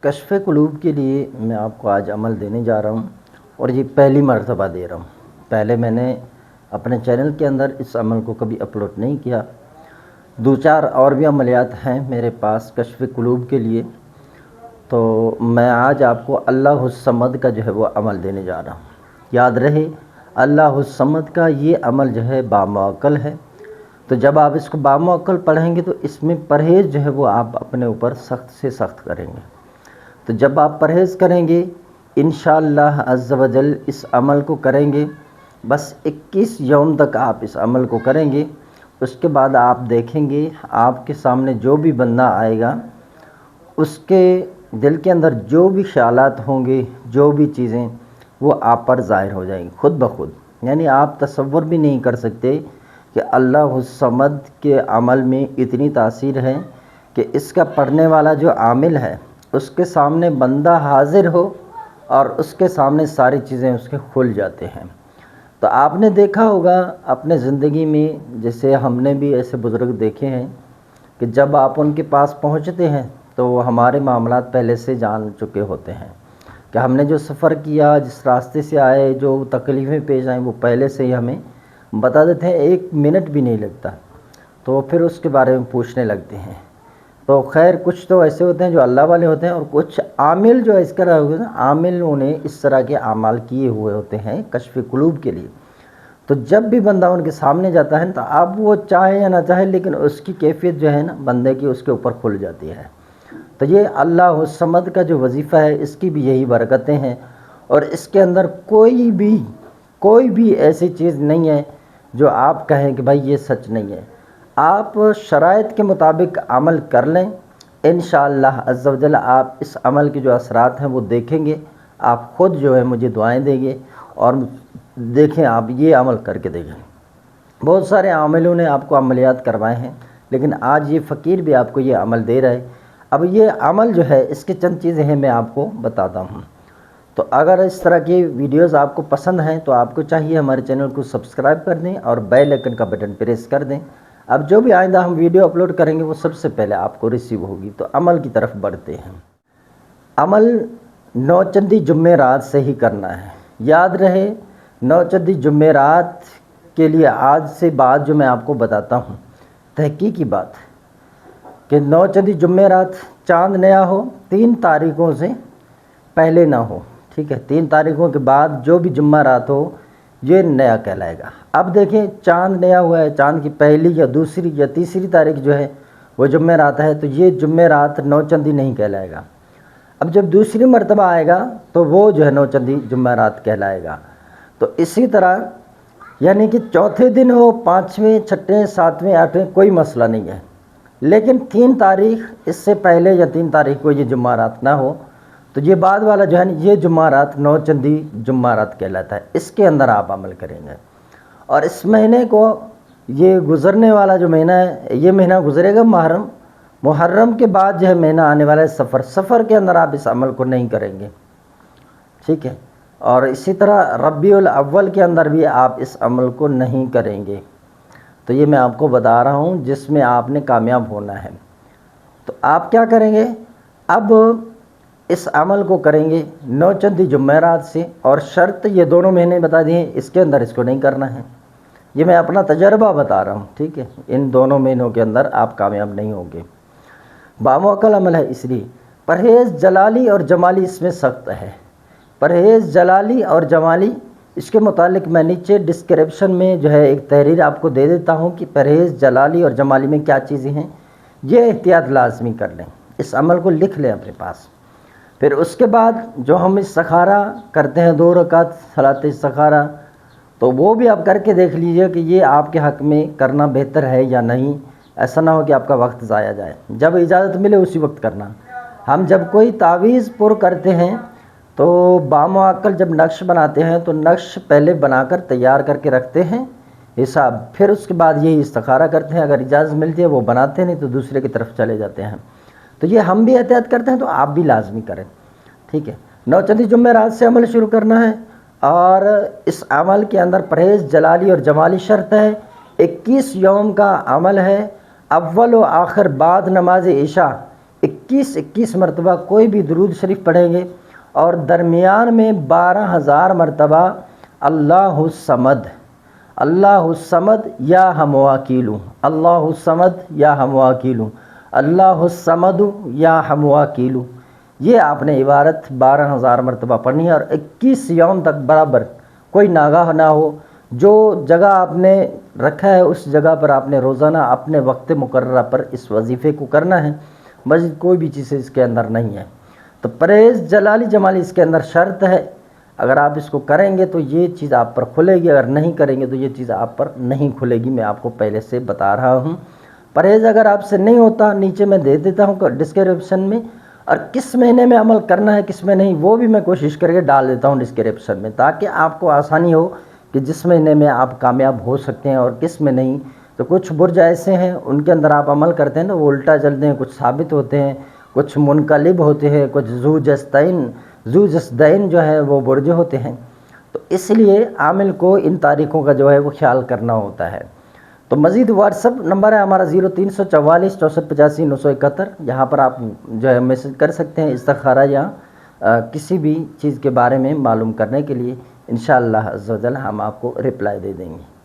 کشف قلوب کے لیے میں آپ کو آج عمل دینے جا رہا ہوں، اور یہ پہلی مرتبہ دے رہا ہوں۔ پہلے میں نے اپنے چینل کے اندر اس عمل کو کبھی اپلوڈ نہیں کیا۔ 2-4 اور بھی عملیات ہیں میرے پاس کشف قلوب کے لیے، تو میں آج آپ کو اللہ الصمد کا جو ہے وہ عمل دینے جا رہا ہوں۔ یاد رہے، اللہ الصمد کا یہ عمل جو ہے باموکل ہے، تو جب آپ اس کو باموکل پڑھیں گے تو اس میں پرہیز جو ہے وہ آپ اپنے اوپر سخت سے سخت کریں گے۔ تو جب آپ پرہیز کریں گے انشاءاللہ عز و جل، اس عمل کو کریں گے، بس 21 یوم تک آپ اس عمل کو کریں گے۔ اس کے بعد آپ دیکھیں گے آپ کے سامنے جو بھی بندہ آئے گا، اس کے دل کے اندر جو بھی خیالات ہوں گے، جو بھی چیزیں، وہ آپ پر ظاہر ہو جائیں گی خود بخود۔ یعنی آپ تصور بھی نہیں کر سکتے کہ اللہ الصمد کے عمل میں اتنی تاثیر ہے کہ اس کا پڑھنے والا جو عامل ہے، اس کے سامنے بندہ حاضر ہو اور اس کے سامنے ساری چیزیں اس کے کھل جاتے ہیں۔ تو آپ نے دیکھا ہوگا اپنے زندگی میں، جیسے ہم نے بھی ایسے بزرگ دیکھے ہیں کہ جب آپ ان کے پاس پہنچتے ہیں تو وہ ہمارے معاملات پہلے سے جان چکے ہوتے ہیں کہ ہم نے جو سفر کیا، جس راستے سے آئے، جو تکلیفیں پیش آئیں، وہ پہلے سے ہی ہمیں بتا دیتے ہیں، 1 منٹ بھی نہیں لگتا۔ تو پھر اس کے بارے میں پوچھنے لگتے ہیں۔ تو خیر، کچھ تو ایسے ہوتے ہیں جو اللہ والے ہوتے ہیں، اور کچھ عامل جو اس طرح ہوتے ہیں، عامل انہیں اس طرح کے اعمال کیے ہوئے ہوتے ہیں کشف قلوب کے لیے۔ تو جب بھی بندہ ان کے سامنے جاتا ہے تو اب وہ چاہے یا نہ چاہے، لیکن اس کی کیفیت جو ہے نا بندے کی، اس کے اوپر کھل جاتی ہے۔ تو یہ اللہ الصمد کا جو وظیفہ ہے، اس کی بھی یہی برکتیں ہیں، اور اس کے اندر کوئی بھی ایسی چیز نہیں ہے جو آپ کہیں کہ بھائی یہ سچ نہیں ہے۔ آپ شرائط کے مطابق عمل کر لیں، انشاءاللہ عز و جل آپ اس عمل کے جو اثرات ہیں وہ دیکھیں گے۔ آپ خود جو ہے مجھے دعائیں دیں گے، اور دیکھیں آپ یہ عمل کر کے دیکھیں۔ بہت سارے عاملوں نے آپ کو عملیات کروائے ہیں، لیکن آج یہ فقیر بھی آپ کو یہ عمل دے رہا ہے۔ اب یہ عمل جو ہے، اس کے چند چیزیں ہیں میں آپ کو بتاتا ہوں۔ تو اگر اس طرح کی ویڈیوز آپ کو پسند ہیں تو آپ کو چاہیے ہمارے چینل کو سبسکرائب کر دیں اور بیل آئیکن کا بٹن پریس کر دیں۔ اب جو بھی آئندہ ہم ویڈیو اپلوڈ کریں گے وہ سب سے پہلے آپ کو ریسیو ہوگی۔ تو عمل کی طرف بڑھتے ہیں۔ عمل نوچندی جمعرات سے ہی کرنا ہے۔ یاد رہے، نوچندی جمعرات کے لیے آج سے بعد جو میں آپ کو بتاتا ہوں، تحقیقی بات کہ نوچندی جمعرات چاند نیا ہو، 3 تاریخوں سے پہلے نہ ہو، ٹھیک ہے؟ 3 تاریخوں کے بعد جو بھی جمعہ رات ہو، یہ نیا کہلائے گا۔ اب دیکھیں، چاند نیا ہوا ہے، چاند کی پہلی یا دوسری یا تیسری تاریخ جو ہے وہ جمعہ رات ہے، تو یہ جمعہ رات نوچندی نہیں کہلائے گا۔ اب جب دوسری مرتبہ آئے گا تو وہ جو ہے نوچندی جمعہ رات کہلائے گا۔ تو اسی طرح یعنی کہ چوتھے دن ہو، 5ویں، 6ویں، 7ویں، 8ویں، کوئی مسئلہ نہیں ہے، لیکن 3 تاریخ اس سے پہلے یا 3 تاریخ کو یہ جمعہ رات نہ ہو، تو یہ بعد والا جو ہے نا، یہ جمعہ رات نوچندی جمعہ رات کہلاتا ہے۔ اس کے اندر آپ عمل کریں گے، اور اس مہینے کو، یہ گزرنے والا جو مہینہ ہے، یہ مہینہ گزرے گا محرم کے بعد جو ہے مہینہ آنے والا ہے سفر کے اندر آپ اس عمل کو نہیں کریں گے، ٹھیک ہے؟ اور اسی طرح ربیع الاول کے اندر بھی آپ اس عمل کو نہیں کریں گے۔ تو یہ میں آپ کو بتا رہا ہوں جس میں آپ نے کامیاب ہونا ہے۔ تو آپ کیا کریں گے؟ اب اس عمل کو کریں گے نوچندی جمعرات سے، اور شرط یہ دونوں مہینے بتا دیے، اس کے اندر اس کو نہیں کرنا ہے۔ یہ میں اپنا تجربہ بتا رہا ہوں، ٹھیک ہے؟ ان دونوں مہینوں کے اندر آپ کامیاب نہیں ہوں گے۔ باموکل عمل ہے، اس لیے پرہیز جلالی اور جمالی اس میں سخت ہے۔ پرہیز جلالی اور جمالی، اس کے متعلق میں نیچے ڈسکرپشن میں جو ہے ایک تحریر آپ کو دے دیتا ہوں کہ پرہیز جلالی اور جمالی میں کیا چیزیں ہیں۔ یہ احتیاط لازمی کر لیں، اس عمل کو لکھ لیں اپنے پاس۔ پھر اس کے بعد جو ہم استخارہ کرتے ہیں، 2 رکعت صلاۃ استخارہ، تو وہ بھی آپ کر کے دیکھ لیجئے کہ یہ آپ کے حق میں کرنا بہتر ہے یا نہیں۔ ایسا نہ ہو کہ آپ کا وقت ضائع جائے، جب اجازت ملے اسی وقت کرنا۔ ہم جب کوئی تعویذ پر کرتے ہیں تو باموکل جب نقش بناتے ہیں تو نقش پہلے بنا کر تیار کر کے رکھتے ہیں حساب، پھر اس کے بعد یہی استخارہ کرتے ہیں۔ اگر اجازت ملتی ہے وہ بناتے نہیں تو دوسرے کی طرف چلے جاتے ہیں۔ تو یہ ہم بھی احتیاط کرتے ہیں، تو آپ بھی لازمی کریں، ٹھیک ہے؟ نوچندی جمعرات سے عمل شروع کرنا ہے، اور اس عمل کے اندر پرہیز جلالی اور جمالی شرط ہے۔ 21 یوم کا عمل ہے، اول و آخر بعد نماز عشاء 21 مرتبہ کوئی بھی درود شریف پڑھیں گے اور درمیان میں 12,000 مرتبہ اللہ الصمد، اللہ الصمد یا ہم وکیلوں، اللہ الصمد یا ہم وکیلوں، اللہ الصمد یا ہم وکیلوں، یہ آپ نے عبارت 12,000 مرتبہ پڑھنی ہے اور 21 یوم تک برابر، کوئی ناگاہ نہ ہو۔ جو جگہ آپ نے رکھا ہے اس جگہ پر آپ نے روزانہ اپنے وقت مقررہ پر اس وظیفے کو کرنا ہے، مزید کوئی بھی چیز اس کے اندر نہیں ہے۔ تو پرہیز جلالی جمالی اس کے اندر شرط ہے، اگر آپ اس کو کریں گے تو یہ چیز آپ پر کھلے گی، اگر نہیں کریں گے تو یہ چیز آپ پر نہیں کھلے گی، میں آپ کو پہلے سے بتا رہا ہوں۔ پرہیز اگر آپ سے نہیں ہوتا نیچے میں دے دیتا ہوں ڈسکرپشن میں، اور کس مہینے میں عمل کرنا ہے کس میں نہیں وہ بھی میں کوشش کر کے ڈال دیتا ہوں ڈسکرپشن میں، تاکہ آپ کو آسانی ہو کہ جس مہینے میں آپ کامیاب ہو سکتے ہیں اور کس میں نہیں۔ تو کچھ برج ایسے ہیں ان کے اندر آپ عمل کرتے ہیں تو وہ الٹا چلتے ہیں، کچھ ثابت ہوتے ہیں، کچھ منقلب ہوتے ہیں، کچھ ذو جسدین جو ہے وہ برج ہوتے ہیں۔ تو اس لیے عامل کو ان تاریخوں کا جو ہے وہ خیال کرنا ہوتا ہے۔ تو مزید واٹس اپ نمبر ہے ہمارا 0344 64 85 971، یہاں پر آپ جو ہے میسج کر سکتے ہیں استخارہ یا کسی بھی چیز کے بارے میں معلوم کرنے کے لیے، انشاءاللہ عز و جل ہم آپ کو رپلائی دے دیں گے۔